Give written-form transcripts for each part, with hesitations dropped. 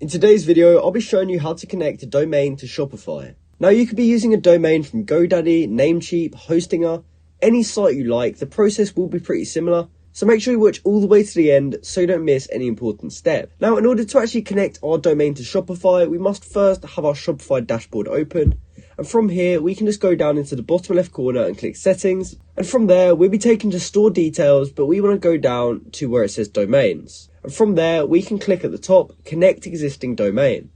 In today's video, I'll be showing you how to connect a domain to Shopify. Now you could be using a domain from GoDaddy, Namecheap, Hostinger, any site you like. The process will be pretty similar, so make sure you watch all the way to the end so you don't miss any important step. Now in order to actually connect our domain to Shopify, we must first have our Shopify dashboard open. And from here, we can just go down into the bottom left corner and click settings. And from there, we'll be taken to store details, but we want to go down to where it says domains. And from there, we can click at the top, connect existing domain.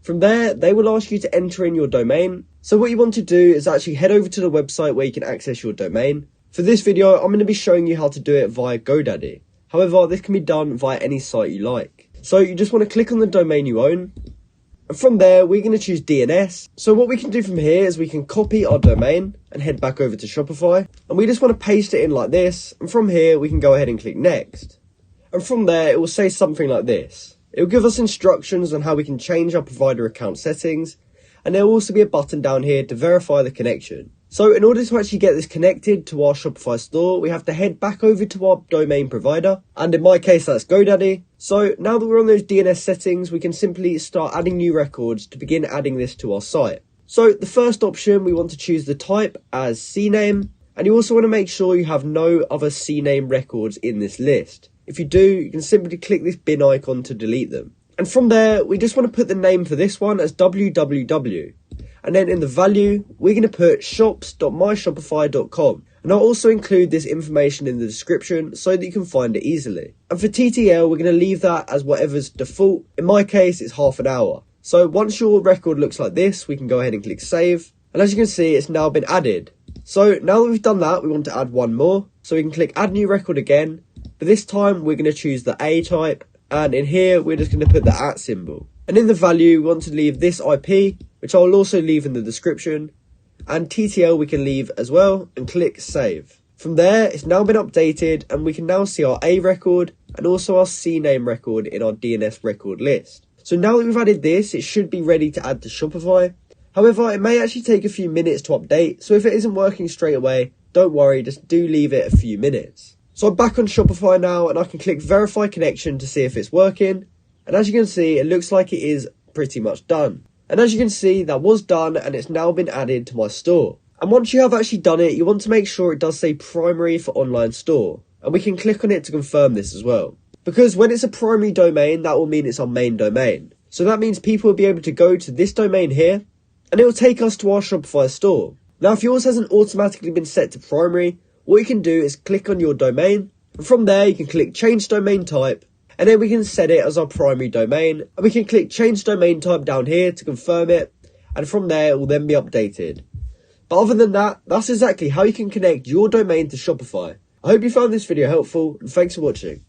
From there, they will ask you to enter in your domain. So what you want to do is actually head over to the website where you can access your domain. For this video, I'm going to be showing you how to do it via GoDaddy. However, this can be done via any site you like. So you just want to click on the domain you own. And from there, we're going to choose DNS. So what we can do from here is we can copy our domain and head back over to Shopify. And we just want to paste it in like this. And from here, we can go ahead and click next. And from there, it will say something like this. It will give us instructions on how we can change our provider account settings. And there will also be a button down here to verify the connection. So in order to actually get this connected to our Shopify store, we have to head back over to our domain provider. And in my case, that's GoDaddy. So now that we're on those DNS settings, we can simply start adding new records to begin adding this to our site. So the first option, we want to choose the type as cname. And you also want to make sure you have no other cname records in this list. If you do, you can simply click this bin icon to delete them. And from there, we just want to put the name for this one as www. And then in the value, we're going to put shops.myshopify.com. And I'll also include this information in the description so that you can find it easily. And for TTL, we're going to leave that as whatever's default. In my case, it's half an hour. So once your record looks like this, we can go ahead and click save. And as you can see, it's now been added. So now that we've done that, we want to add one more. So we can click add new record again. But this time, we're going to choose the A type. And in here, we're just going to put the @ symbol. And in the value, we want to leave this IP, which I'll also leave in the description. And TTL we can leave as well, and click save. From there, it's now been updated, and we can now see our A record and also our cname record in our DNS record list. So now that we've added this, it should be ready to add to Shopify. However, it may actually take a few minutes to update, so if it isn't working straight away, don't worry, just do leave it a few minutes. So I'm back on Shopify now, and I can click verify connection to see if it's working. And as you can see, it looks like it is pretty much done. And as you can see, that was done, and it's now been added to my store. And once you have actually done it, you want to make sure it does say primary for online store. And we can click on it to confirm this as well. Because when it's a primary domain, that will mean it's our main domain. So that means people will be able to go to this domain here, and it will take us to our Shopify store. Now, if yours hasn't automatically been set to primary, what you can do is click on your domain, and from there you can click change domain type, and then we can set it as our primary domain, and we can click change domain type down here to confirm it, and from there it will then be updated. But other than that, that's exactly how you can connect your domain to Shopify. I hope you found this video helpful, and thanks for watching.